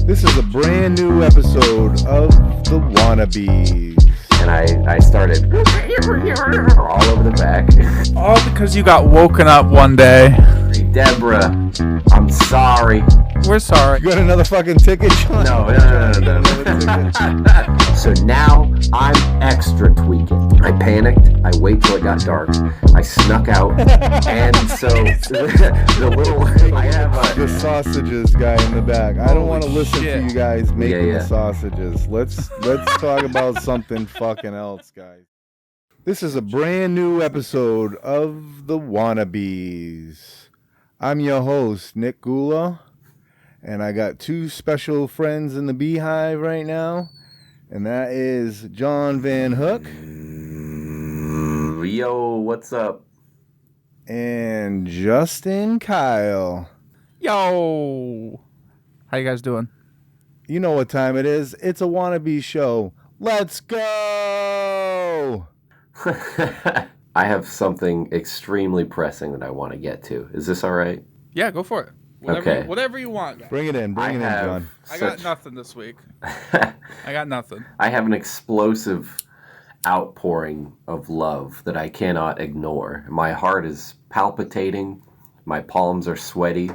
This is a brand new episode of the Wannabeez. And I started all over the back. All because you got woken up one day. Hey, Deborah, I'm sorry. We're sorry. You got another fucking ticket, John? No. So now I'm extra tweaking. I panicked. I waited till it got dark. I snuck out. And so the little... I have the sausages guy in the back. I don't want to listen shit. to you guys making Yeah. the sausages. Let's talk about something fucking else, guys. This is a brand new episode of the Wannabeez. I'm your host, Nick Gula, and I got two special friends in the beehive right now, and that is John Van Hook Yo, what's up? and Justin Kyle. Yo. How you guys doing? You know what time it is. It's a Wannabe show. Let's go! I have something extremely pressing that I want to get to. Is this all right? Yeah, go for it. Whatever you want, guys. Bring it in, John. I got nothing this week. I got nothing. I have an explosive outpouring of love that I cannot ignore. My heart is palpitating. My palms are sweaty.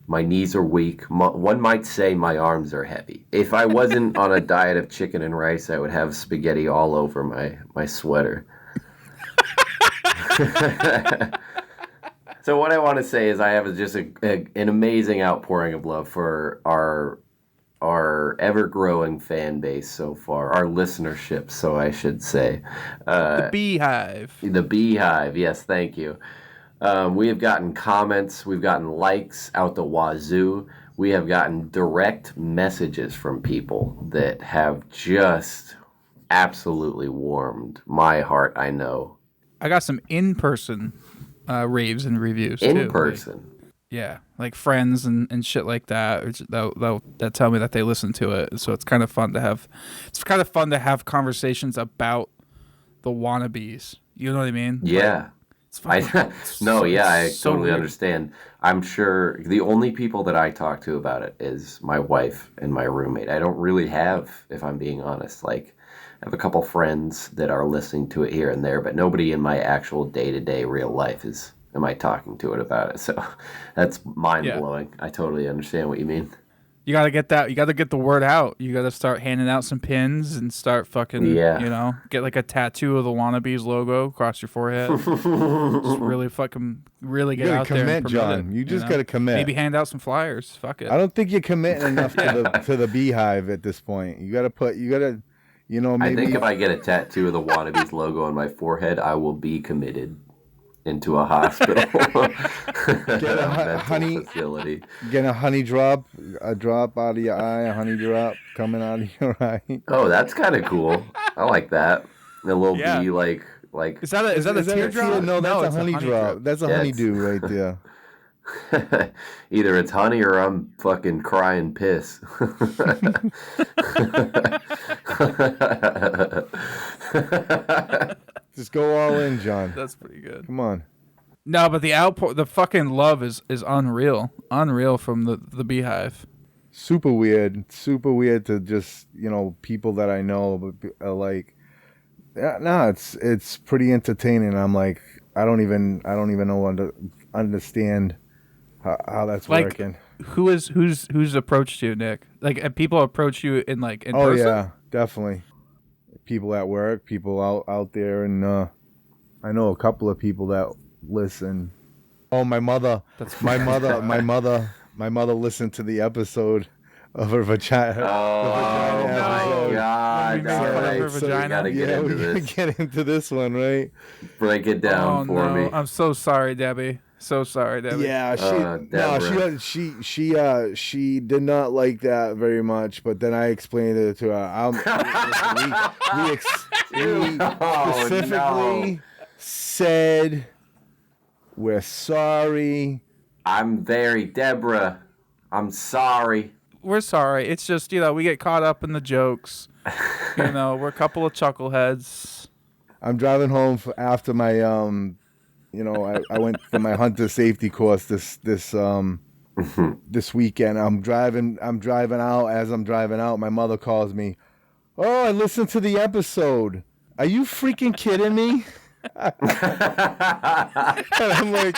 My knees are weak. One might say my arms are heavy. If I wasn't on a diet of chicken and rice, I would have spaghetti all over my sweater. So what I want to say is I have just an amazing outpouring of love for our ever-growing fan base so far, our listenership, so I should say. The beehive. The beehive, yes, thank you. We have gotten comments, we've gotten likes out the wazoo. We have gotten direct messages from people that have just absolutely warmed my heart, I know. I got some in-person raves and reviews, In too. person. Like friends and shit like that that tell me that they listen to it. So it's kind of fun to have. It's kind of fun to have conversations about the Wannabeez. You know what I mean? Yeah. I totally weird. understand. I'm sure the only people that I talk to about it is my wife and my roommate. I don't really have, if I'm being honest, like I have a couple friends that are listening to it here and there, but nobody in my actual day-to-day real life am I talking to it about it. So that's mind-blowing. I totally understand what you mean. You gotta get that. You gotta get the word out. You gotta start handing out some pins and start fucking. Yeah. You know, get like a tattoo of the Wannabeez logo across your forehead. Just really get out there. Commit, and promote John. it, You just gotta commit. Maybe hand out some flyers. Fuck it. I don't think you're committing enough to the beehive at this point. You gotta, maybe. I think if I get a tattoo of the Wannabeez logo on my forehead, I will be committed into a hospital. Get a honey facility. Get a honey drop, a drop out of your eye, a honey drop coming out of your eye. Oh, that's kind of cool. I like that. A little bee, like. Is that a teardrop? No, that's a honey drop. drip. That's a honeydew right there. Either it's honey or I'm fucking crying piss. Just go all in, John. That's pretty good. Come on. No, but the fucking love is unreal. Unreal from the beehive. Super weird to just, people that I know, but like, no, it's pretty entertaining. I'm like, I don't even know how to understand how that's like, working. Who's approached you, Nick? Like, people approach you in person? Oh yeah, definitely. People at work, people out there, and I know a couple of people that listen. Oh, my mother listened to the episode of her vagina. Oh my God! We gotta get into this one, right? Break it down for me. I'm so sorry, Debbie. So sorry, Debbie. Yeah, she did not like that very much. But then I explained it to her. We specifically said we're sorry. Deborah, I'm sorry. We're sorry. It's just, we get caught up in the jokes. We're a couple of chuckleheads. I'm driving home after my I went for my hunter safety course this this weekend. I'm driving out. As I'm driving out, my mother calls me. Oh, I listened to the episode. Are you freaking kidding me? And I'm like,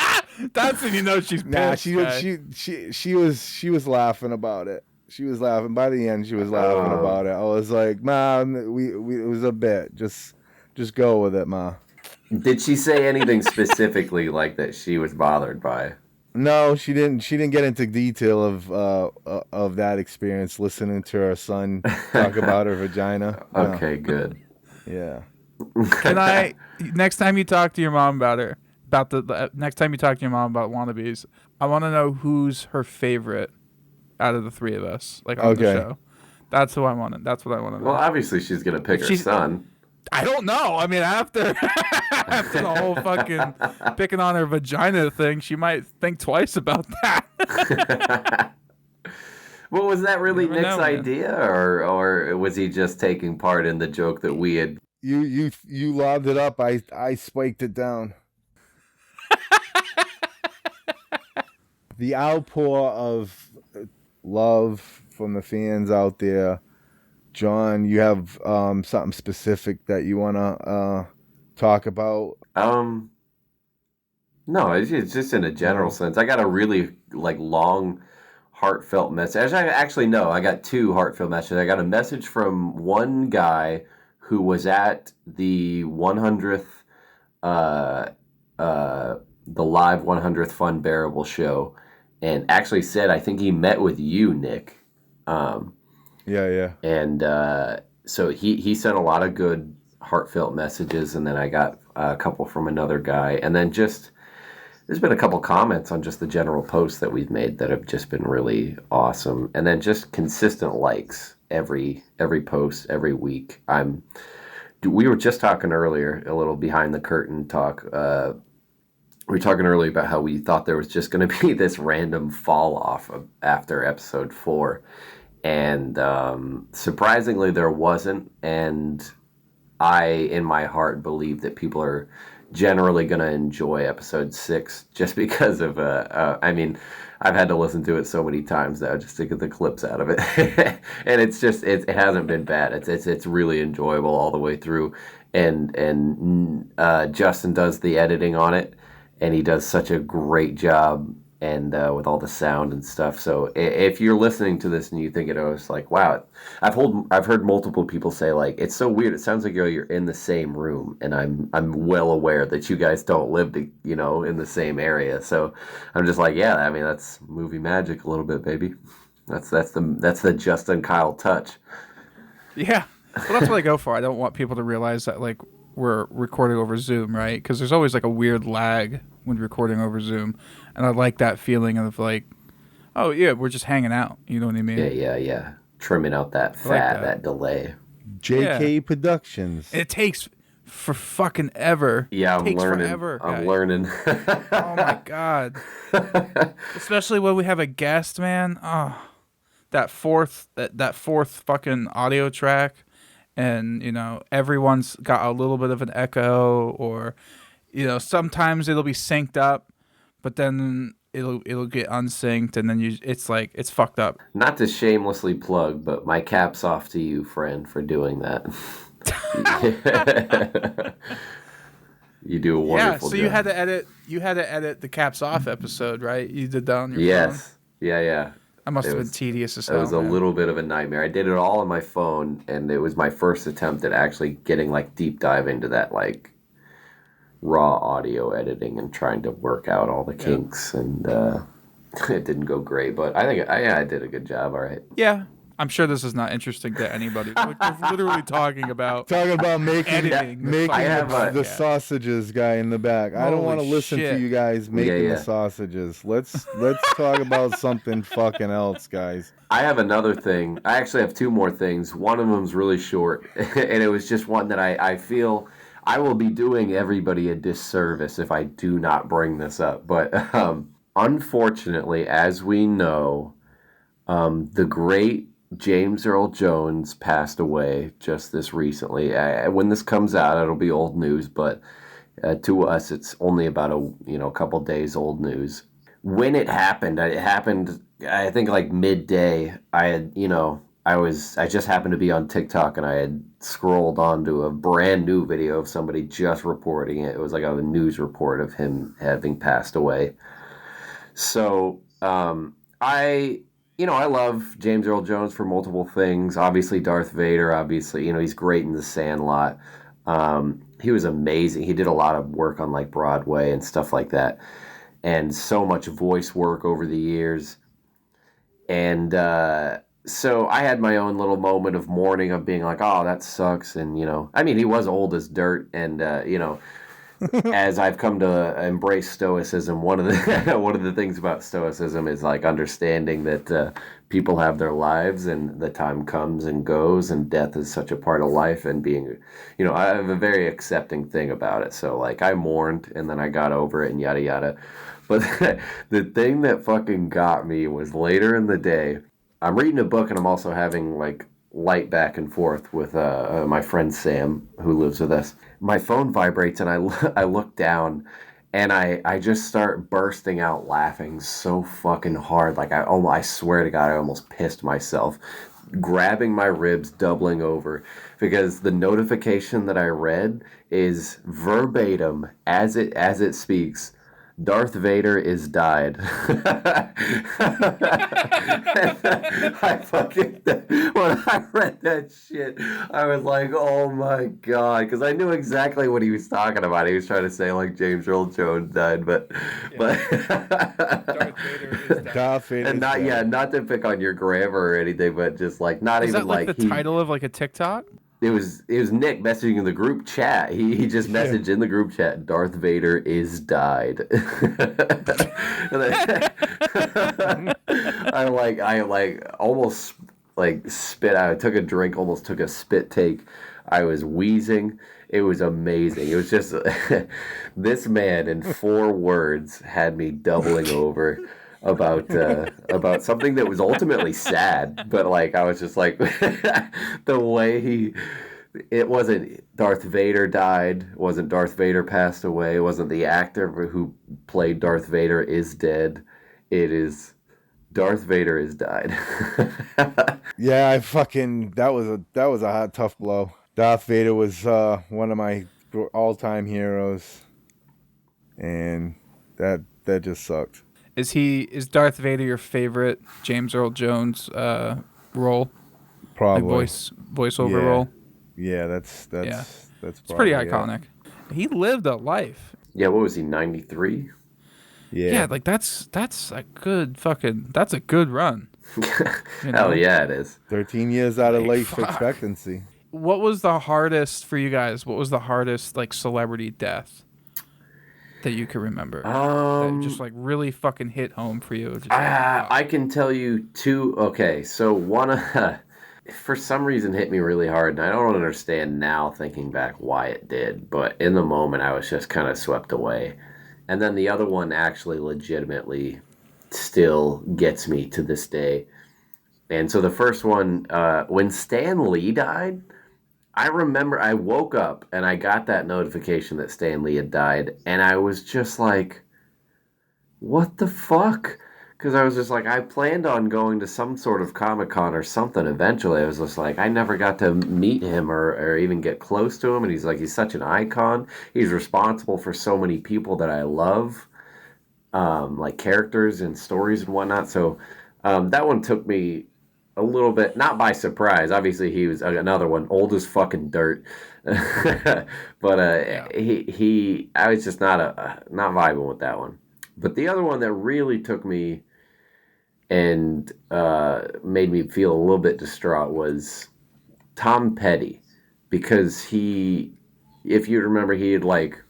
That's when you know she's nah. pissed. Guy. She was laughing about it. She was laughing. By the end, she was laughing about it. I was like, Mom, we it was a bit. Just go with it, Ma. Did she say anything specifically like that she was bothered by? No, she didn't. She didn't get into detail of that experience listening to her son talk about her vagina. No. Okay, good. Yeah. Can I next time you talk to your mom about her, about the next time you talk to your mom about Wannabeez, I want to know who's her favorite out of the three of us, like on the show. That's who I want. That's what I want to know. Well, obviously she's gonna pick her son. I don't know. I mean, after after the whole fucking picking on her vagina thing, she might think twice about that. Well, was that really Nick's idea, man. or was he just taking part in the joke that we had? You lobbed it up. I spiked it down. The outpour of love from the fans out there. John, you have something specific that you want to talk about? No, it's just in a general sense. I got a really long, heartfelt message. Actually, no, I got two heartfelt messages. I got a message from one guy who was at the 100th, the live 100th Fun Bearable show, and actually said, I think he met with you, Nick. Yeah. And so he sent a lot of good heartfelt messages, and then I got a couple from another guy, and then there's been a couple comments on just the general posts that we've made that have just been really awesome, and then just consistent likes every post every week. We were just talking earlier, a little behind the curtain talk. We were talking earlier about how we thought there was just going to be this random fall off after episode 4. And surprisingly, there wasn't. And I, in my heart, believe that people are generally going to enjoy episode 6 just because of, I mean, I've had to listen to it so many times now just to get the clips out of it. And it's just, it hasn't been bad. It's really enjoyable all the way through. And Justin does the editing on it, and he does such a great job. And with all the sound and stuff. So if you're listening to this and you think it was like, wow, I've heard multiple people say, like, it's so weird. It sounds like you're in the same room, and I'm well aware that you guys don't live in the same area. So I'm just like, yeah, I mean, that's movie magic a little bit, baby. That's the Justin Kyle touch. Yeah, well, that's what I go for. I don't want people to realize that like we're recording over Zoom, right? Because there's always like a weird lag when recording over Zoom. And I like that feeling of like, oh yeah, we're just hanging out. You know what I mean? Yeah. Trimming out that fat, that delay. JK Productions. It takes for fucking ever. Yeah, I'm learning. Forever, I'm learning. Oh my god. Especially when we have a guest, man. Oh, that fourth fucking audio track, and everyone's got a little bit of an echo, or sometimes it'll be synced up, but then it'll get unsynced, and then it's fucked up. Not to shamelessly plug, but my cap's off to you, friend, for doing that. You do a wonderful job. You had to edit the caps off episode, right? You did that on your phone? Yes. Yeah. That must have been tedious as hell. It was a little bit of a nightmare. I did it all on my phone, and it was my first attempt at actually getting deep dive into that raw audio editing and trying to work out all the kinks, and it didn't go great, but I think I did a good job. All right. Yeah, I'm sure this is not interesting to anybody. We're literally talking about making editing, the sausages guy in the back. I don't want to listen to you guys making the sausages. Let's talk about something fucking else, guys. I have another thing. I actually have two more things. One of them's really short, and it was just one that I feel I will be doing everybody a disservice if I do not bring this up. But unfortunately, as we know, the great James Earl Jones passed away just this recently. When this comes out, it'll be old news, but to us, it's only about a couple days old news. when it happened, I think like midday. I had, I just happened to be on TikTok and I had scrolled onto a brand new video of somebody just reporting it. It was like a news report of him having passed away. So, I love James Earl Jones for multiple things. Obviously, Darth Vader. Obviously, he's great in The Sandlot. He was amazing. He did a lot of work on like Broadway and stuff like that, and so much voice work over the years. And so I had my own little moment of mourning of being like, oh, that sucks. And I mean, he was old as dirt, and as I've come to embrace stoicism, one of the one of the things about stoicism is like understanding that people have their lives and the time comes and goes, and death is such a part of life. And being, I have a very accepting thing about it. So like I mourned and then I got over it and yada yada. But the thing that fucking got me was later in the day. I'm reading a book and I'm also having like light back and forth with my friend Sam, who lives with us. My phone vibrates and I look down and I just start bursting out laughing so fucking hard. Like I swear to God, I almost pissed myself, grabbing my ribs, doubling over, because the notification that I read is verbatim as it speaks. Darth Vader is died. I fucking when I read that shit, I was like, "Oh my god!" Because I knew exactly what he was talking about. He was trying to say like James Earl Jones died, but Darth Vader is dead. Darth Vader and is not dead. not to pick on your grammar or anything, but just like not Is even that like the title of like a TikTok? it was Nick messaging in the group chat. He just messaged in the group chat, Darth Vader is died. I almost like spit out. I took a drink, almost took a spit take. I was wheezing. It was amazing. It was just this man in 4 words had me doubling over about something that was ultimately sad, but like I was just like the way it wasn't Darth Vader died, it wasn't Darth Vader passed away, it wasn't the actor who played Darth Vader is dead. It is Darth Vader is died. Yeah, that was a hot tough blow. Darth Vader was one of my all-time heroes, and that just sucked. Is Darth Vader your favorite James Earl Jones role? Probably. Like voiceover role? Yeah, that's Yeah. that's It's pretty probably it. iconic. He lived a life. Yeah, what was he, 93? Yeah, like that's a good run. Hell yeah, it is. 13 years out of Like, life fuck. expectancy. What was the hardest for you guys? What was the hardest like celebrity death that you can remember? That just like really fucking hit home for you? Just I can tell you two. Okay, so one for some reason hit me really hard, and I don't understand now thinking back why it did, but in the moment I was just kind of swept away. And then the other one actually legitimately still gets me to this day. And so the first one, when Stan Lee died, I remember I woke up and I got that notification that Stan Lee had died, and I was just like, what the fuck? Because I was just like, I planned on going to some sort of Comic Con or something eventually. I was just like, I never got to meet him or even get close to him. And he's such an icon. He's responsible for so many people that I love, like characters and stories and whatnot. So that one took me a little bit, not by surprise. Obviously, he was another one, old as fucking dirt. But I was just not vibing with that one. But the other one that really took me and made me feel a little bit distraught was Tom Petty, because if you remember, he had like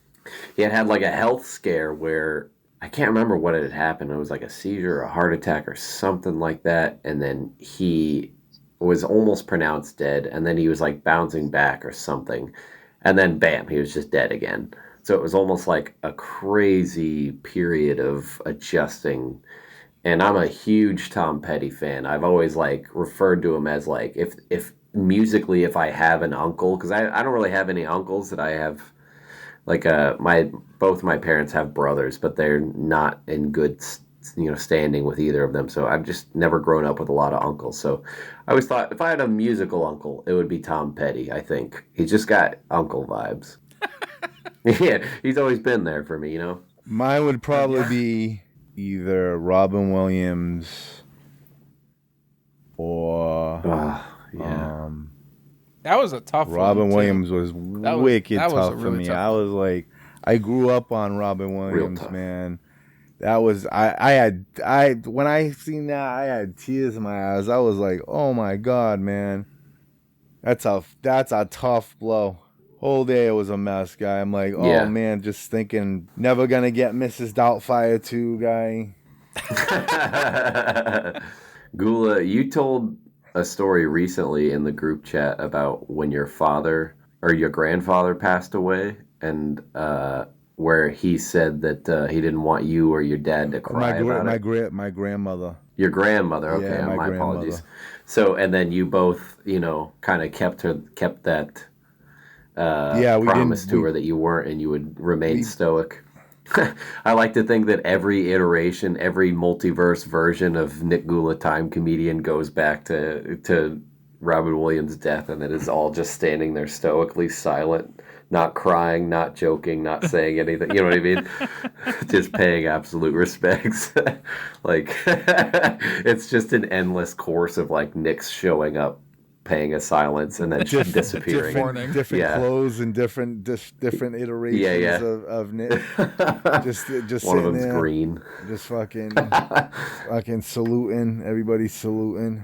a health scare where I can't remember what had happened. It was like a seizure, or a heart attack, or something like that, and then he was almost pronounced dead, and then he was like bouncing back or something, and then bam, he was just dead again. So it was almost like a crazy period of adjusting. And I'm a huge Tom Petty fan. I've always like referred to him as like if musically, if I have an uncle, because I don't really have any uncles that I have. Like both my parents have brothers, but they're not in good standing with either of them. So I've just never grown up with a lot of uncles. So I always thought if I had a musical uncle, it would be Tom Petty. I think he's just got uncle vibes. Yeah, he's always been there for me. Mine would probably be either Robin Williams or Yeah. That was a tough Robin one, Williams was wicked that was a tough for really me. tough I was like, I grew up on Robin Williams, man. That was when I seen that, I had tears in my eyes. I was like, oh my God, man. That's a tough blow. Whole day it was a mess, guy. I'm like, oh man, just thinking, never gonna get Mrs. Doubtfire 2, guy. Gula, you told a story recently in the group chat about when your father or your grandfather passed away, and where he said that he didn't want you or your dad to cry about it. My grandmother. Your grandmother, okay, Yeah, my grandmother. apologies. So, and then you both, kind of kept that promise to her that you weren't, and you would remain stoic. I like to think that every iteration, every multiverse version of Nick Gula, Time Comedian, goes back to Robin Williams' death, and it is all just standing there stoically silent, not crying, not joking, not saying anything. You know what I mean? Just paying absolute respects. Like, it's just an endless course of like Nick's showing up, paying a silence, and then disappearing. Different clothes and different iterations of Nick. Just one of them's there, green. Just fucking saluting. Everybody's saluting.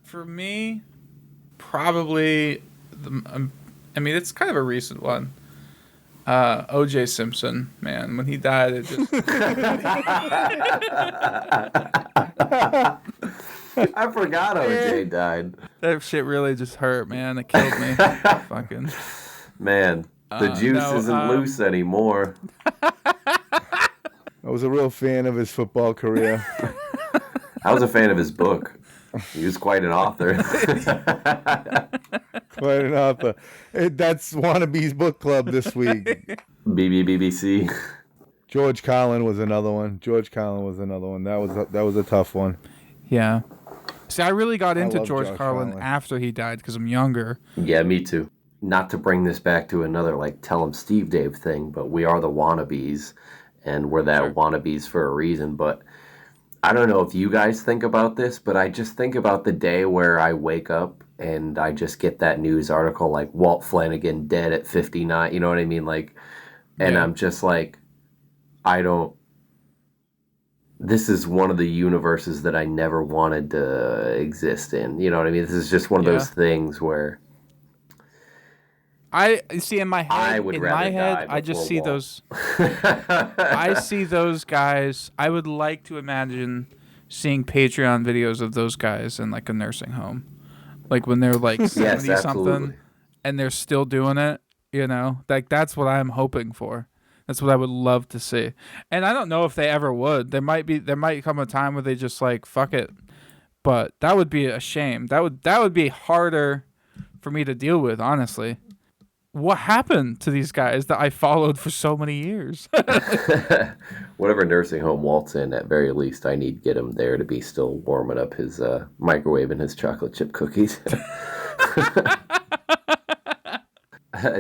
For me, probably it's kind of a recent one. O.J. Simpson, man, when he died, it just. I forgot O.J. died. That shit really just hurt, man. It killed me. Fucking. Man, the juice isn't loose anymore. I was a real fan of his football career. I was a fan of his book. He was quite an author. Quite an author. That's Wannabeez Book Club this week. BBC. George Carlin was another one. That was a tough one. Yeah. See, I really got into George Carlin after he died because I'm younger. Yeah, me too. Not to bring this back to another like Tell 'em Steve Dave thing, but we are the Wannabeez, and we're that Wannabeez for a reason. But I don't know if you guys think about this, but I just think about the day where I wake up and I just get that news article like Walt Flanagan dead at 59. You know what I mean? Like, and I'm just like, this is one of the universes that I never wanted to exist in. You know what I mean? This is just one of those things where I see in my head. I just see Walt. those. I see those guys. I would like to imagine seeing Patreon videos of those guys in like a nursing home, like when they're like 70 something, and they're still doing it. Like that's what I'm hoping for. That's what I would love to see. And I don't know if they ever would. There might come a time where they just like fuck it, but that would be a shame. That would be harder for me to deal with, honestly. What happened to these guys that I followed for so many years? Whatever nursing home Walt's in, at very least, I need to get him there to be still warming up his microwave and his chocolate chip cookies.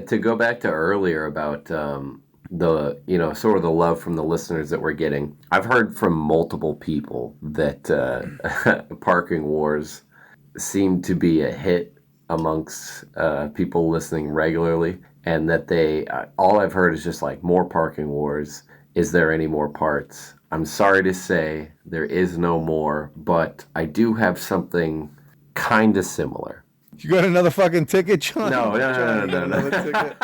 To go back to earlier about the sort of the love from the listeners that we're getting, I've heard from multiple people that parking wars seem to be a hit amongst people listening regularly, and that they all I've heard is just like, more parking wars. Is there any more parts? I'm sorry to say there is no more, but I do have something kind of similar. You got another fucking ticket, John? No. Another ticket?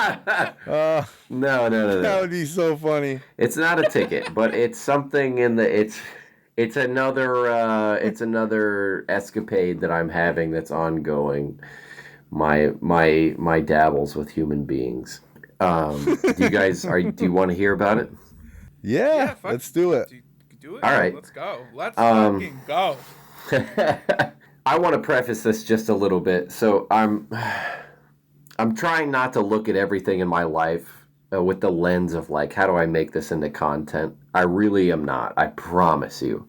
No. That would be so funny. It's not a ticket, but it's something in the it's another escapade that I'm having that's ongoing. My dabbles with human beings. Do you want to hear about it? Yeah, let's do it. Do it. All right. Let's go. Let's fucking go. I want to preface this just a little bit. So I'm trying not to look at everything in my life with the lens of like, how do I make this into content? I really am not. I promise you.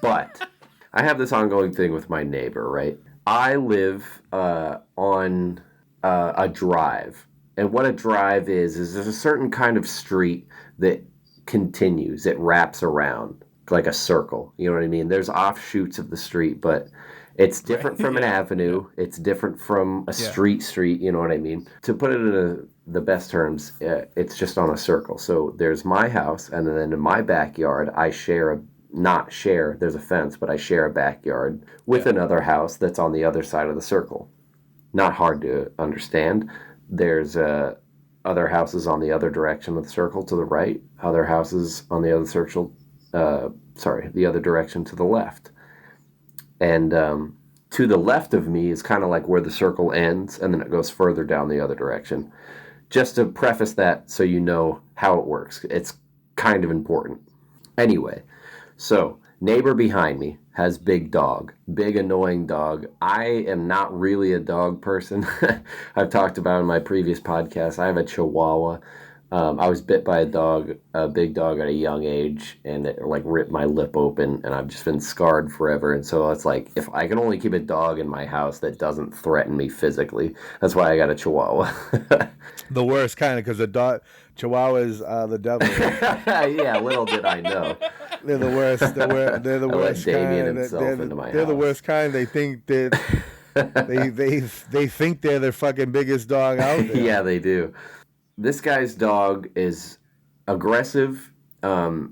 But I have this ongoing thing with my neighbor, right? I live on a drive. And what a drive is there's a certain kind of street that continues, it wraps around like a circle. You know what I mean? There's offshoots of the street, but it's different from an avenue. It's different from a street, you know what I mean? To put it in the best terms, it's just on a circle. So there's my house, and then in my backyard, I share not share, there's a fence, but I share a backyard with another house that's on the other side of the circle. Not hard to understand. There's other houses on the other direction of the circle to the right, other houses on the other circle, the other direction to the left. And to the left of me is kind of like where the circle ends, and then it goes further down the other direction. Just to preface that so you know how it works. It's kind of important. Anyway, so neighbor behind me has big dog, big annoying dog. I am not really a dog person. I've talked about in my previous podcast, I have a Chihuahua. I was bit by a big dog at a young age, and it like ripped my lip open, and I've just been scarred forever. And so it's like, if I can only keep a dog in my house that doesn't threaten me physically, that's why I got a Chihuahua. The worst kind of, because the dog Chihuahua is the devil. Yeah, little did I know. They're the worst. They're the worst kind. They're the worst kind. They think that they think they're the fucking biggest dog out there. Yeah, they do. This guy's dog is aggressive.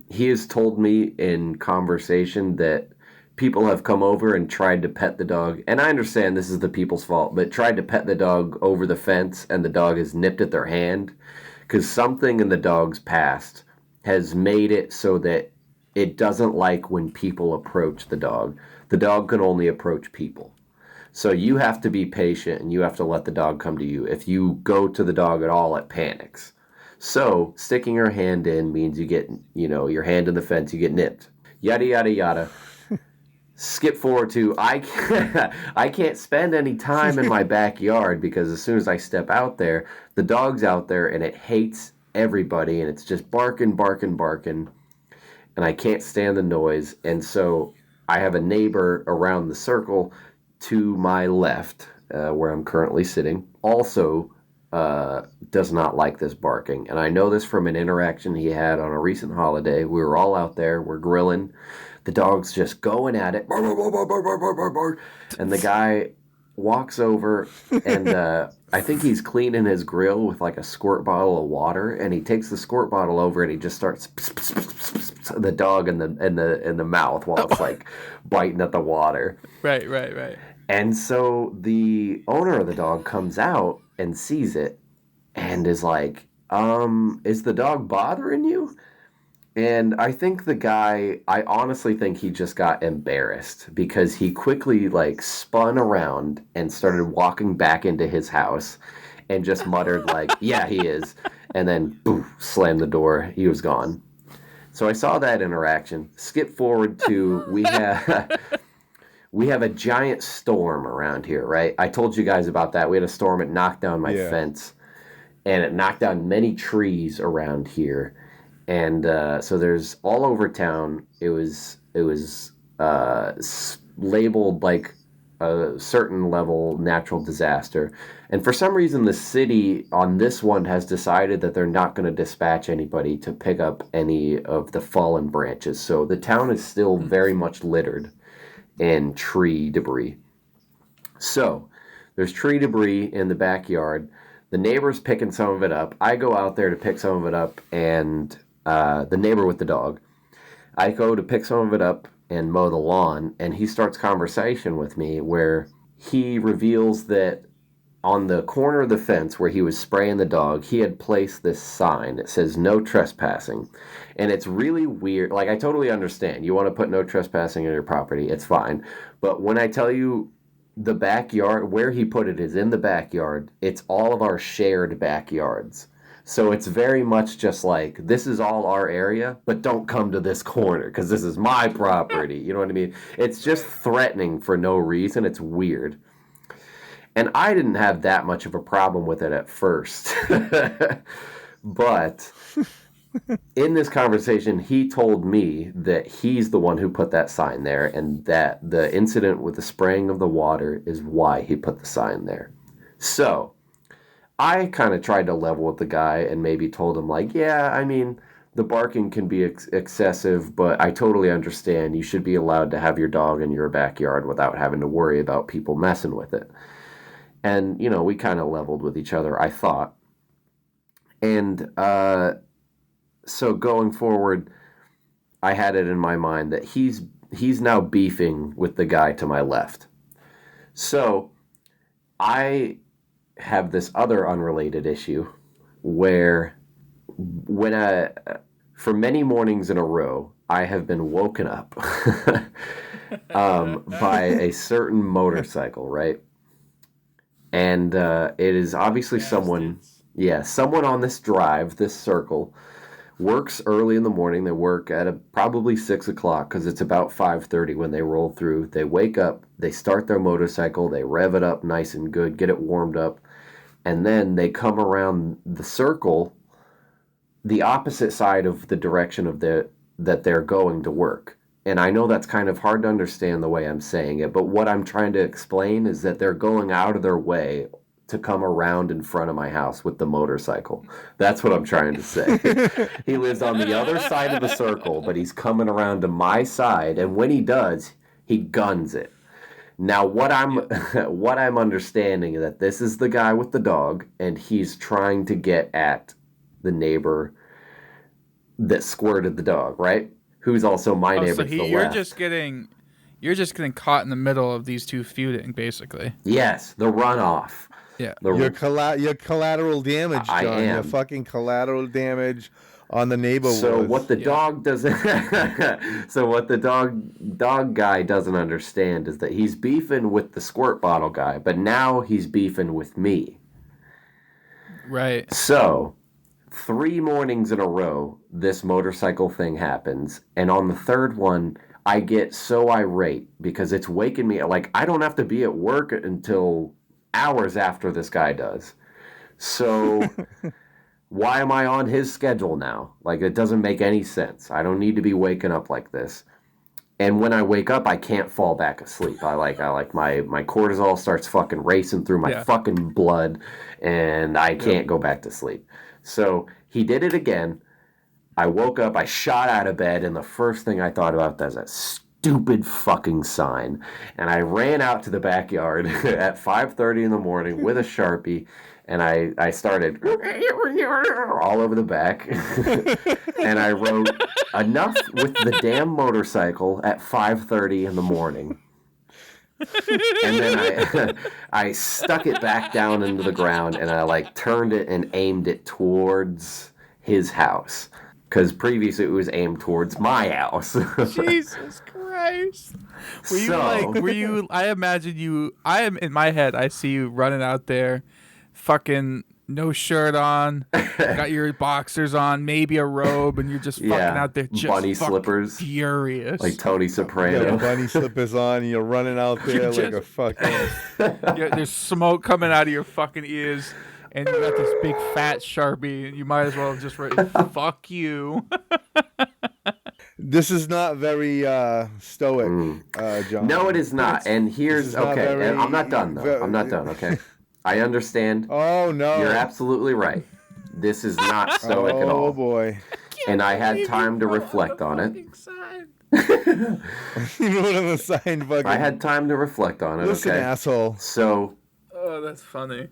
He has told me in conversation that people have come over and tried to pet the dog. And I understand this is the people's fault, but tried to pet the dog over the fence, and the dog has nipped at their hand because something in the dog's past has made it so that it doesn't like when people approach the dog. The dog can only approach people. So you have to be patient, and you have to let the dog come to you. If you go to the dog at all, it panics. So sticking your hand in means you get, your hand in the fence, you get nipped. Yada, yada, yada. Skip forward to, I can't spend any time in my backyard because as soon as I step out there, the dog's out there and it hates everybody, and it's just barking, barking, barking. And I can't stand the noise. And so I have a neighbor around the circle to my left, where I'm currently sitting, also does not like this barking. And I know this from an interaction he had on a recent holiday. We were all out there, we're grilling. The dog's just going at it. And the guy walks over, and I think he's cleaning his grill with like a squirt bottle of water, and he takes the squirt bottle over and he just starts the dog in the mouth while it's like biting at the water. Right. And so the owner of the dog comes out and sees it and is like, is the dog bothering you? And I think I honestly think he just got embarrassed because he quickly like spun around and started walking back into his house and just muttered like, yeah, he is. And then boom, slammed the door. He was gone. So I saw that interaction. Skip forward to we have a giant storm around here, right? I told you guys about that. We had a storm. It knocked down my fence, and it knocked down many trees around here. And so there's all over town. It was labeled like a certain level natural disaster. And for some reason, the city on this one has decided that they're not going to dispatch anybody to pick up any of the fallen branches. So the town is still very much littered in tree debris. So there's tree debris in the backyard. The neighbor's picking some of it up. I go out there to pick some of it up, and the neighbor with the dog, I go to pick some of it up and mow the lawn, and he starts conversation with me where he reveals that on the corner of the fence where he was spraying the dog, he had placed this sign that says no trespassing. And it's really weird. Like, I totally understand. You want to put no trespassing on your property, it's fine. But when I tell you the backyard, where he put it is in the backyard, it's all of our shared backyards. So it's very much just like, this is all our area, but don't come to this corner because this is my property. You know what I mean? It's just threatening for no reason. It's weird. And I didn't have that much of a problem with it at first. But in this conversation, he told me that he's the one who put that sign there, and that the incident with the spraying of the water is why he put the sign there. So I kind of tried to level with the guy and maybe told him, like, yeah, I mean, the barking can be excessive, but I totally understand. You should be allowed to have your dog in your backyard without having to worry about people messing with it. And, you know, we kind of leveled with each other, I thought. And so going forward, I had it in my mind that he's now beefing with the guy to my left. So I have this other unrelated issue where for many mornings in a row, I have been woken up by a certain motorcycle, right? And it is obviously someone on this drive, this circle, works early in the morning. They work at probably 6 o'clock because it's about 5:30 when they roll through. They wake up, they start their motorcycle, they rev it up nice and good, get it warmed up, and then they come around the circle, the opposite side of the direction of that they're going to work. And I know that's kind of hard to understand the way I'm saying it, but what I'm trying to explain is that they're going out of their way to come around in front of my house with the motorcycle. That's what I'm trying to say. He lives on the other side of the circle, but he's coming around to my side, and when he does, he guns it. Now, what I'm understanding is that this is the guy with the dog, and he's trying to get at the neighbor that squirted the dog, right? Who's also my neighbor to the left. You're just getting caught in the middle of these two feuding, basically. Yes, the runoff. Yeah. Your collateral damage, John. I am. Your fucking collateral damage on the neighbor. So what the dog doesn't so what the dog guy doesn't understand is that he's beefing with the squirt bottle guy, but now he's beefing with me. Right. So 3 mornings in a row, this motorcycle thing happens, and on the third one, I get so irate because it's waking me. Like, I don't have to be at work until hours after this guy does. So why am I on his schedule now? Like, it doesn't make any sense. I don't need to be waking up like this. And when I wake up, I can't fall back asleep. I like my cortisol starts fucking racing through my fucking blood, and I can't go back to sleep. So he did it again. I woke up, I shot out of bed, and the first thing I thought about was that stupid fucking sign. And I ran out to the backyard at 5:30 in the morning with a Sharpie, and I started all over the back. And I wrote, "Enough with the damn motorcycle" at 5:30 in the morning. And then I stuck it back down into the ground, and I turned it and aimed it towards his house, because previously it was aimed towards my house. Jesus Christ. I am in my head, I see you running out there, fucking no shirt on, got your boxers on, maybe a robe, and you're just fucking out there just bunny slippers, furious. Like Tony Soprano. Yeah, bunny slippers on, and you're running out there like a fucking... There's smoke coming out of your fucking ears, and you got this big fat Sharpie, and you might as well have just written, "Fuck you." This is not very stoic, John. No, it is not. And here's... Okay, and I'm not done, though. I'm not done, okay? I understand. Oh, no. You're absolutely right. This is not stoic at all. Oh, boy. And I had time to reflect on it. You wrote on the sign, fucking... I had time to reflect on it, Listen, okay? asshole. So... Oh, that's funny.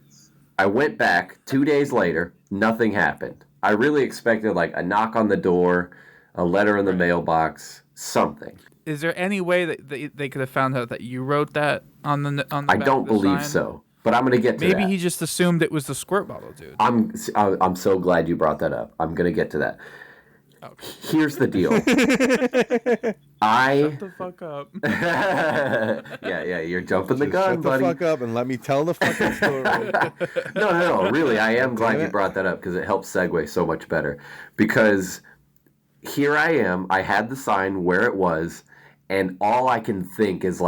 I went back 2 days later. Nothing happened. I really expected, a knock on the door, a letter in the mailbox, something. Is there any way that they could have found out that you wrote that on the I don't believe so. But I'm going to get to that. Maybe he just assumed it was the squirt bottle, dude. I'm so glad you brought that up. I'm going to get to that. Okay. Here's the deal. Shut the fuck up. Yeah, you're jumping the gun, buddy. Shut the fuck up and let me tell the fucking story. No, really, I am glad you brought that up because it helps segue so much better. Because here I am, I had the sign where it was, and all I can think is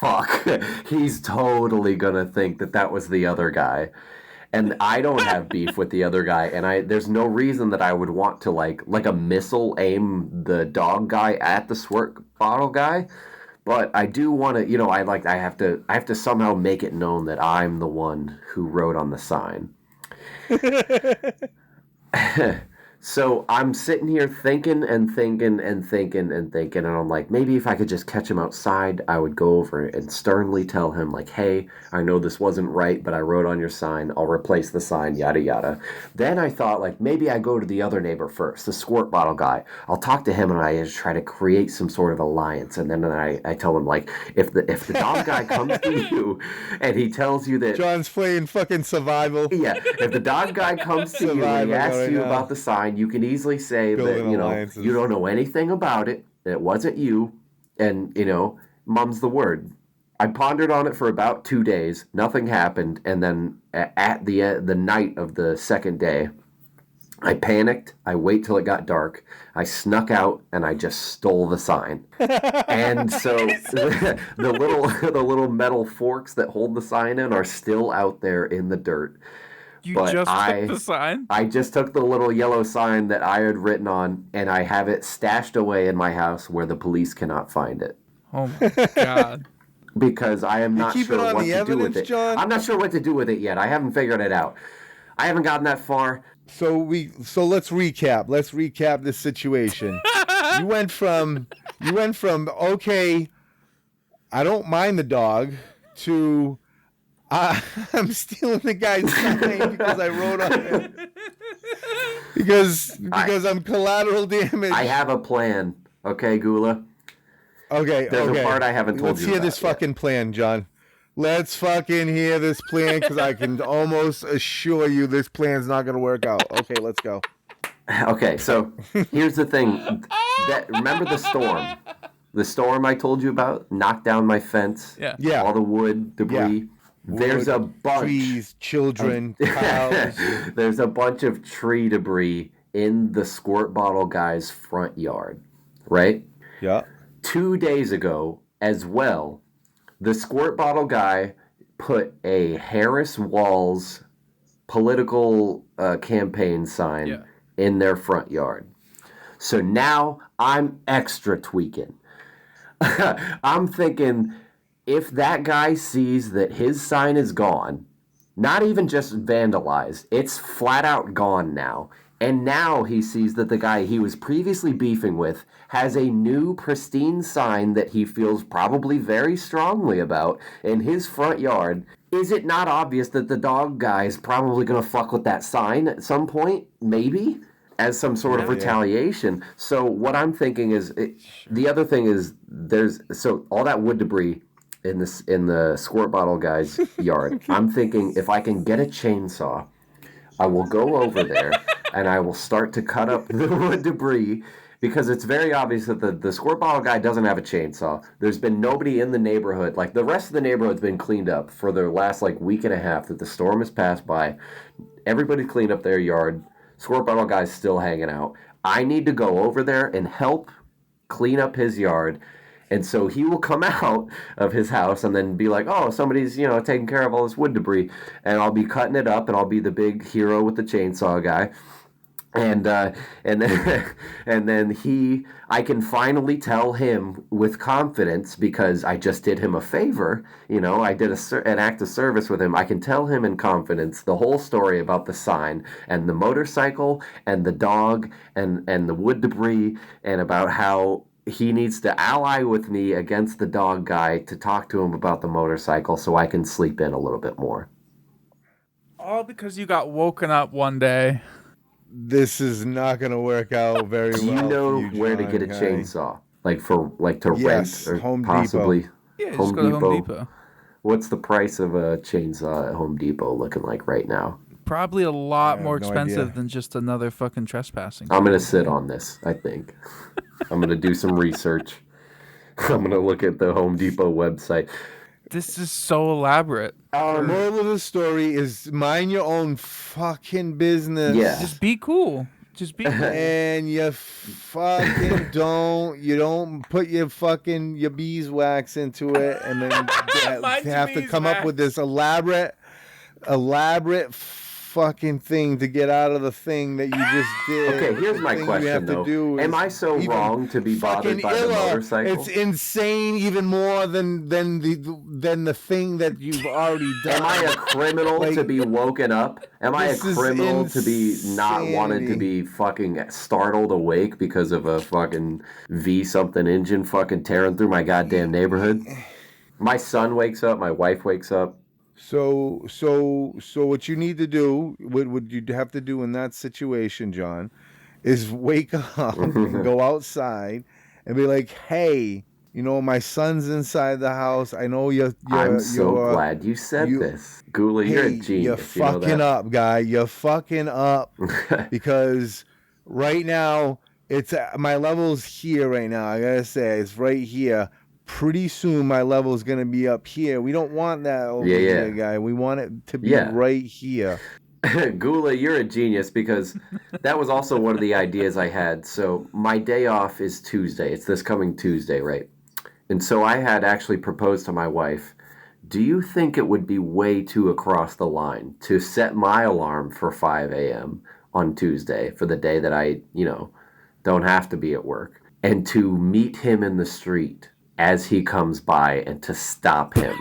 fuck, he's totally gonna think that was the other guy. and I don't have beef with the other guy, and there's no reason that I would want to like a missile aim the dog guy at the squirt bottle guy. But I do want to, I have to somehow make it known that I'm the one who wrote on the sign. So I'm sitting here thinking and thinking and thinking and thinking, and I'm like, maybe if I could just catch him outside, I would go over and sternly tell him, like, hey, I know this wasn't right, but I wrote on your sign, I'll replace the sign, yada yada. Then I thought, like, maybe I go to the other neighbor first, the squirt bottle guy. I'll talk to him and I just try to create some sort of alliance, and then I tell him, like, if the dog guy comes to you and he tells you that John's playing fucking survival. Yeah, if the dog guy comes to you and he asks you about the sign, you can easily say that, you don't know anything about it, it wasn't you, and, mum's the word. I pondered on it for about 2 days, nothing happened, and then at the night of the second day, I panicked, I wait till it got dark, I snuck out, and I just stole the sign. And so the little metal forks that hold the sign in are still out there in the dirt. You just took the sign? I just took the little yellow sign that I had written on, and I have it stashed away in my house where the police cannot find it. Oh my God. Because I am not sure what to do with it. John? I'm not sure what to do with it yet. I haven't figured it out. I haven't gotten that far. So let's recap. Let's recap this situation. You went from okay, I don't mind the dog, to I'm stealing the guy's sign because I wrote on it. Because I'm collateral damage. I have a plan. Okay, Gula? Okay, There's a part I haven't told Let's you hear about this yet. fucking plan, John. Let's fucking hear this plan, because I can almost assure you this plan's not going to work out. Okay, let's go. Okay, so here's the thing. Remember the storm? The storm I told you about? Knocked down my fence. Yeah. All the wood, debris. Yeah. There's a bunch. Trees, children, cows. There's a bunch of tree debris in the squirt bottle guy's front yard, right? Yeah. 2 days ago, as well, the squirt bottle guy put a Harris Walls political campaign sign in their front yard. So now I'm extra tweaking. I'm thinking, if that guy sees that his sign is gone, not even just vandalized, it's flat out gone now. And now he sees that the guy he was previously beefing with has a new pristine sign that he feels probably very strongly about in his front yard. Is it not obvious that the dog guy is probably going to fuck with that sign at some point? Maybe? As some sort of retaliation. So what I'm thinking is, the other thing is, so all that wood debris in the squirt bottle guy's yard. I'm thinking, if I can get a chainsaw, I will go over there and I will start to cut up the wood debris, because it's very obvious that the squirt bottle guy doesn't have a chainsaw. There's been nobody in the neighborhood. Like, the rest of the neighborhood's been cleaned up for the last week and a half that the storm has passed by. Everybody cleaned up their yard. Squirt bottle guy's still hanging out. I need to go over there and help clean up his yard. And so he will come out of his house and then be like, oh, somebody's, taking care of all this wood debris. And I'll be cutting it up, and I'll be the big hero with the chainsaw guy. And then I can finally tell him with confidence, because I just did him a favor. I did an act of service with him. I can tell him in confidence the whole story about the sign and the motorcycle and the dog and the wood debris, and about how he needs to ally with me against the dog guy to talk to him about the motorcycle, so I can sleep in a little bit more. All because you got woken up one day. This is not going to work out very well. Do you know where to get a chainsaw? To rent, or Home possibly Depot. Yeah, just go to Home Depot. What's the price of a chainsaw at Home Depot looking like right now? Probably a lot more no expensive idea. than just another fucking trespassing. I'm going to sit on this, I think. I'm going to do some research. I'm going to look at the Home Depot website. This is so elaborate. The moral of the story is, mind your own fucking business. Yeah. Just be cool. Just be cool. And you fucking don't put your beeswax into it, and then have to come up with this elaborate elaborate fucking thing to get out of the thing that you just did. Okay, here's The my thing you question have to though. do Am is I so even wrong to be bothered fucking by the iller. motorcycle? It's insane even more than the thing that you've already done. Am I a criminal Like, to be woken up? Am I a this is criminal to be not wanted to insanity. be fucking startled awake because of a fucking V something engine fucking tearing through my goddamn neighborhood? My son wakes up, my wife wakes up. So what you need to do, what you'd have to do in that situation, John, is wake up and go outside and be like, "Hey, you know, my son's inside the house. I know I'm so glad you said this. Gula, you're a hey, genius. you're fucking up, guy. You're fucking up because right now it's my level's here right now. I gotta say, it's right here. Pretty soon my level is gonna be up here. We don't want that over here, guy. We want it to be right here. Gula, you're a genius because that was also one of the ideas I had. So my day off is Tuesday. It's this coming Tuesday, right? And so I had actually proposed to my wife, do you think it would be way too across the line to set my alarm for 5 a.m. on Tuesday for the day that I, don't have to be at work, and to meet him in the street as he comes by and to stop him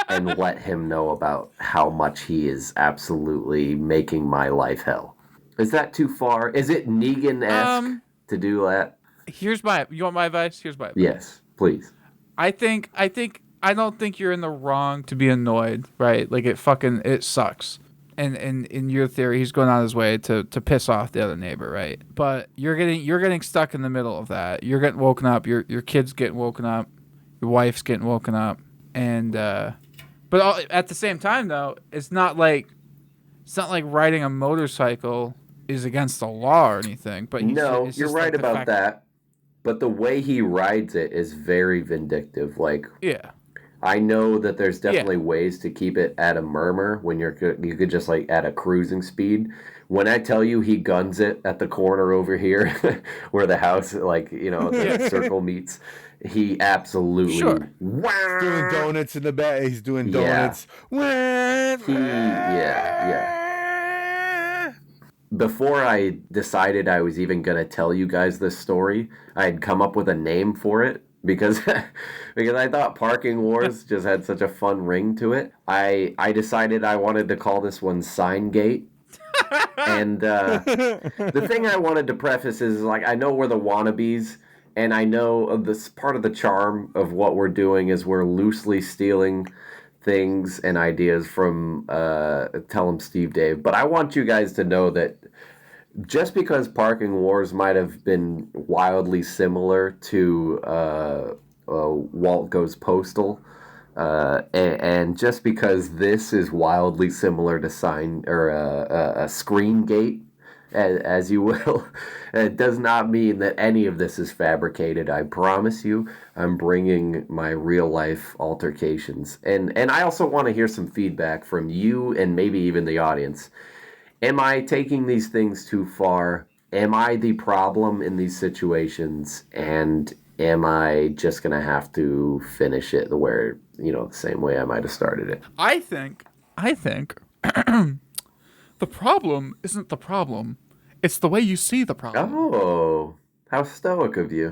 and let him know about how much he is absolutely making my life hell? Is that too far? Is it Negan-esque to do that? You want my advice? Here's my advice. Yes, please. I don't think you're in the wrong to be annoyed, right? Like it sucks. And in your theory, he's going on his way to piss off the other neighbor, right? But you're getting stuck in the middle of that. You're getting woken up. Your kid's getting woken up. Your wife's getting woken up. And but at the same time, though, it's not like riding a motorcycle is against the law or anything. But no, you're right about that. But the way he rides it is very vindictive. Like, yeah. I know that there's definitely ways to keep it at a murmur when you could just like at a cruising speed. When I tell you he guns it at the corner over here where the house, the circle meets, he absolutely He's doing donuts in the back. He's doing donuts. Yeah. Before I decided I was even gonna tell you guys this story, I had come up with a name for it. Because I thought Parking Wars just had such a fun ring to it. I decided I wanted to call this one Sign Gate. And the thing I wanted to preface is, like, I know we're the Wannabeez, and I know this part of the charm of what we're doing is we're loosely stealing things and ideas from Tell 'em Steve Dave. But I want you guys to know that just because Parking Wars might have been wildly similar to Walt Goes Postal, and just because this is wildly similar to a Screen Gate, as you will, it does not mean that any of this is fabricated. I promise you, I'm bringing my real life altercations, and I also want to hear some feedback from you and maybe even the audience. Am I taking these things too far? Am I the problem in these situations? And am I just going to have to finish it the same way I might have started it? I think the problem isn't the problem. It's the way you see the problem. Oh, how stoic of you.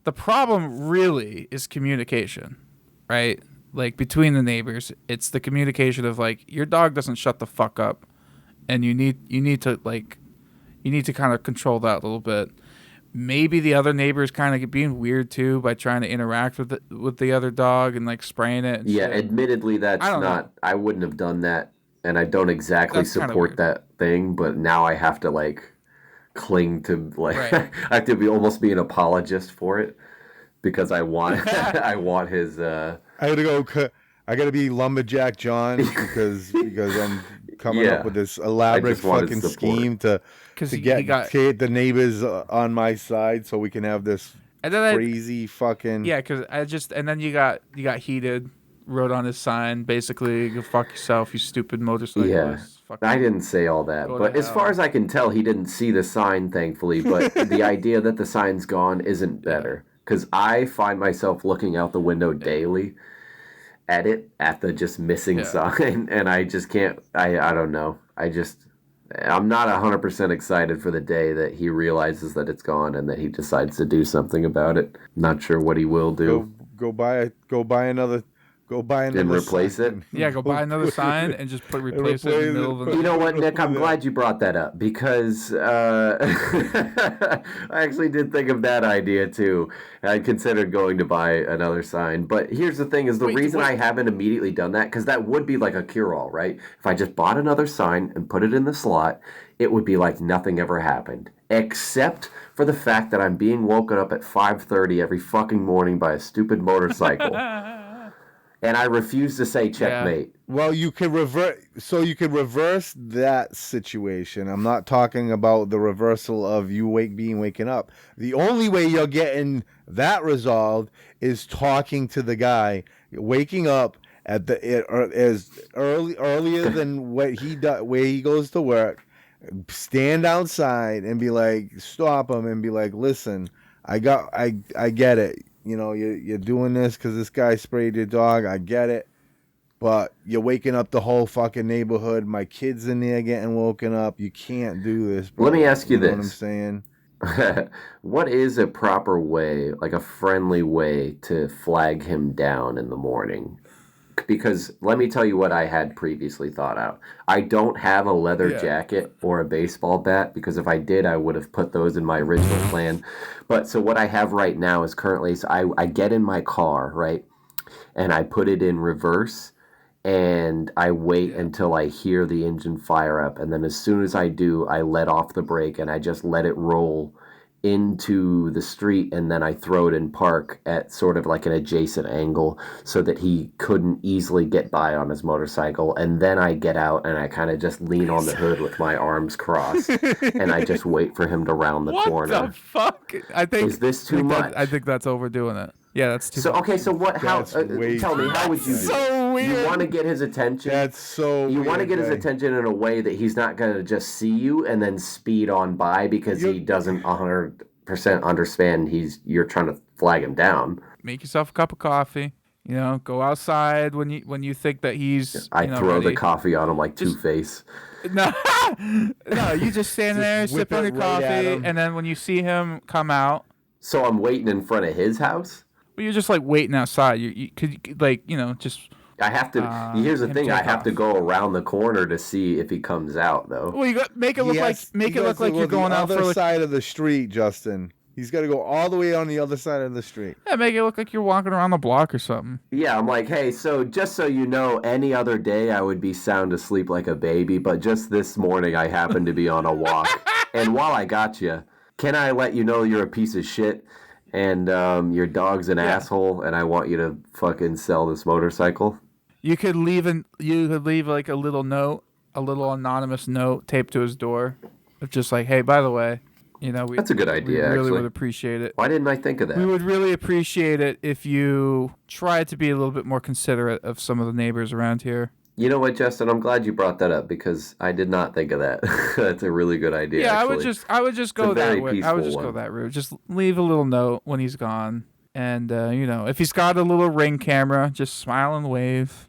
The problem really is communication, right? Like, between the neighbors, it's the communication of, like, your dog doesn't shut the fuck up, and you need to kind of control that a little bit. Maybe the other neighbors kind of being weird too by trying to interact with the other dog and like spraying it. And yeah, shit. Admittedly, I wouldn't have done that, and I don't exactly support that thing. But now I have to like cling to I have to almost be an apologist for it because I want his. I gotta be Lumberjack John because I'm coming up with this elaborate fucking scheme to get the neighbors on my side so we can have this crazy fucking and then you got heated, wrote on his sign basically, go fuck yourself, you stupid motorcyclist. Yeah, I didn't say all that, but as far as I can tell, he didn't see the sign, thankfully. But the idea that the sign's gone isn't better because I find myself looking out the window daily. at it, at the just missing sign, and I just can't. I don't know. I'm not 100% excited for the day that he realizes that it's gone and that he decides to do something about it. Not sure what he will do. Go buy another And replace it? sign. Yeah, go buy another sign and just replace it in the middle of the You know what, Nick? I'm glad you brought that up because I actually did think of that idea too. I considered going to buy another sign. But here's the thing is the reason I haven't immediately done that, because that would be like a cure-all, right? If I just bought another sign and put it in the slot, it would be like nothing ever happened. Except for the fact that I'm being woken up at 5:30 every fucking morning by a stupid motorcycle. And I refuse to say checkmate. Yeah. Well, you can reverse that situation. I'm not talking about the reversal of you being waken up. The only way you're getting that resolved is talking to the guy, waking up at as earlier than what he does, where he goes to work. Stand outside and be like, stop him and be like, listen, I get it. You know, you're doing this because this guy sprayed your dog. I get it. But you're waking up the whole fucking neighborhood. My kid's in there getting woken up. You can't do this, bro. Let me ask you this. Know what I'm saying? What is a proper way, like a friendly way, to flag him down in the morning? Because let me tell you what I had previously thought out. I don't have a leather jacket or a baseball bat, because if I did, I would have put those in my original plan. But so what I have right now is currently, so I get in my car, right? And I put it in reverse and I wait until I hear the engine fire up. And then as soon as I do, I let off the brake and I just let it roll into the street, and then I throw it in park at sort of like an adjacent angle so that he couldn't easily get by on his motorcycle. And then I get out and I kind of just lean on the hood with my arms crossed and I just wait for him to round the corner. What the fuck? Is this too much? I think that's overdoing it. Yeah, that's too much. Okay, so what, how, tell me, how would you do it? So weird. You want to get his attention? That's so You weird, want to get his guy. attention in a way that he's not going to just see you and then speed on by because he doesn't 100% understand you're trying to flag him down. Make yourself a cup of coffee. You know, go outside when you think that he's. I throw ready. the coffee on him like Two-Face. No, you just stand there, sip on your coffee, and then when you see him come out. So I'm waiting in front of his house? Well, you're just like waiting outside. You could just. I have to. Here's the thing. I have to go around the corner to see if he comes out, though. Well, you got make it look like you're going out for the for other side of the street, Justin. He's got to go all the way on the other side of the street. Yeah, make it look like you're walking around the block or something. Yeah, I'm like, hey, so just so you know, any other day I would be sound asleep like a baby, but just this morning I happened to be on a walk. And while I got you, can I let you know you're a piece of shit and your dog's an asshole, and I want you to fucking sell this motorcycle? You could leave like a little note, a little anonymous note taped to his door, of just like, hey, by the way, that's a good idea. We really would appreciate it. Why didn't I think of that? We would really appreciate it if you tried to be a little bit more considerate of some of the neighbors around here. You know what, Justin? I'm glad you brought that up because I did not think of that. That's a really good idea. Yeah, actually. I would just go that way. I would just go that route. Just leave a little note when he's gone, and if he's got a little Ring camera, just smile and wave.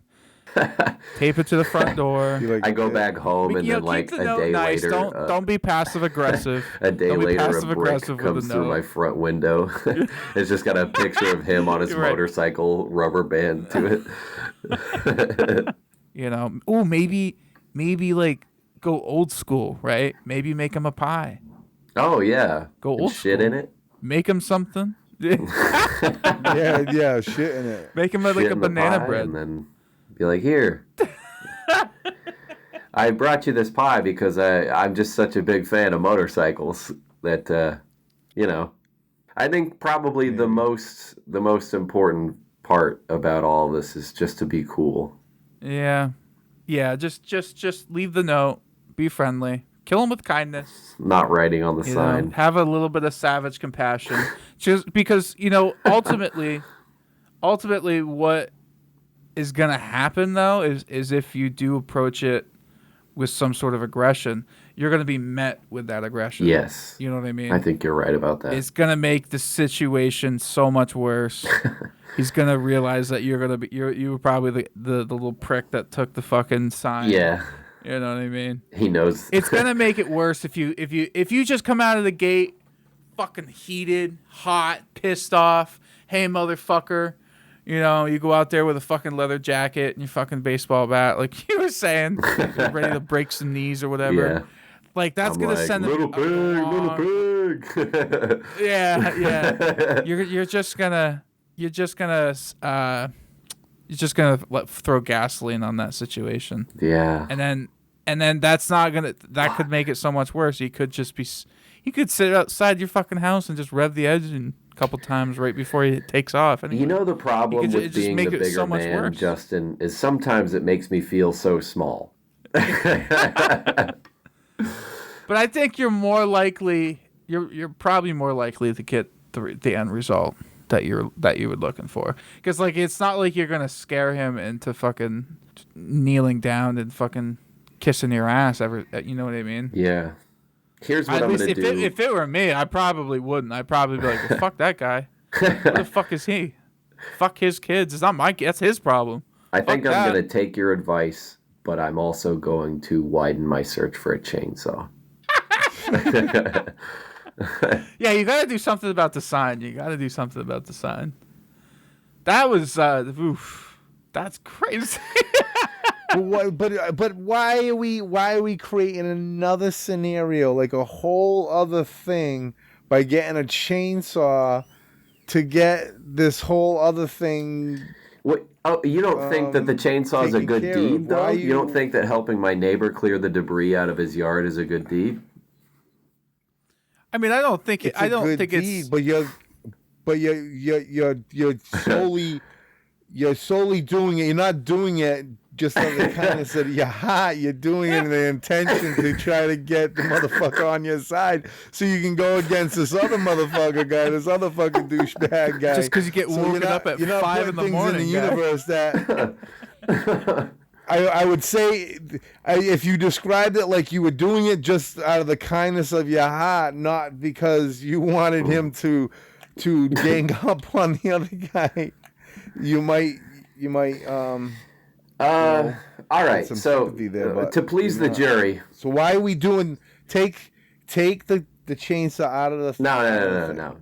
Tape it to the front door. I go back home and then like a day later. Don't be passive aggressive. A day later, a brick comes through my front window. It's just got a picture of him on his motorcycle, rubber band to it. Maybe like go old school, right? Maybe make him a pie. Oh yeah. Go old shit school. in it. Make him something. yeah, shit in it. Make him like a banana bread, and then be like, here. I brought you this pie because I'm just such a big fan of motorcycles that I think probably the most important part about all this is just to be cool. Yeah. Just leave the note. Be friendly. Kill him with kindness. Not writing on the sign. Have a little bit of savage compassion. Just because ultimately, what is gonna happen though is if you do approach it with some sort of aggression, you're gonna be met with that aggression. Yes. You know what I mean? I think you're right about that. It's gonna make the situation so much worse. He's gonna realize that you were probably the little prick that took the fucking sign. Yeah. You know what I mean? He knows. It's gonna make it worse if you just come out of the gate fucking heated, hot, pissed off. Hey, motherfucker. You know, you go out there with a fucking leather jacket and your fucking baseball bat, like you were saying, you're ready to break some knees or whatever. Yeah. Like that's gonna send little pig. Yeah. You're just gonna throw gasoline on that situation. Yeah. And then that could make it so much worse. You could sit outside your fucking house and just rev the engine a couple times right before he takes off. Anyway. You know the problem with being the bigger man, Justin, is sometimes it makes me feel so small. But I think you're probably more likely to get the end result that you were looking for. Because like it's not like you're gonna scare him into fucking kneeling down and fucking kissing your ass ever. You know what I mean? Yeah. Here's what I'm going to do. If it were me, I probably wouldn't. I'd probably be like, well, fuck that guy. What the fuck is he? Fuck his kids. It's not my kid. That's his problem. I think I'm going to take your advice, but I'm also going to widen my search for a chainsaw. Yeah, you got to do something about the sign. That was, oof. That's crazy. But why are we creating another scenario, like a whole other thing, by getting a chainsaw to get this whole other thing? What? Oh, you don't think that the chainsaw is a good deed, though? You don't think that helping my neighbor clear the debris out of his yard is a good deed? I mean, I don't think it's but you're solely doing it. You're not doing it just on the kindness of your heart. You're doing it in the intention to try to get the motherfucker on your side so you can go against this other motherfucker guy, this other fucking douchebag guy. Just because you get woken up at 5 in the morning. In the universe that I would say, if you described it like you were doing it just out of the kindness of your heart, not because you wanted him to gang up on the other guy, you might all right. So there, to please the jury. So why are we doing take the chainsaw out of the no.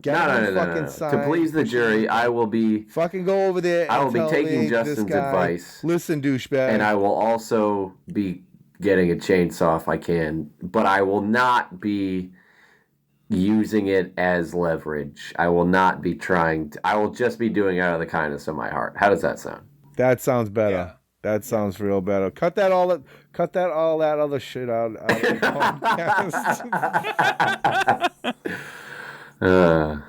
To please the jury, I will be fucking go over there. I will be taking Justin's advice. Listen, douchebag. And I will also be getting a chainsaw if I can, but I will not be using it as leverage. I will not be I will just be doing it out of the kindness of my heart. How does that sound? That sounds better. Yeah. That sounds real better. Cut all that other shit out of the podcast.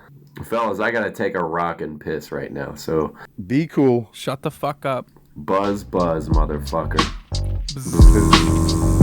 Fellas, I gotta take a rockin' piss right now, so be cool. Shut the fuck up. Buzz, motherfucker. Bzz.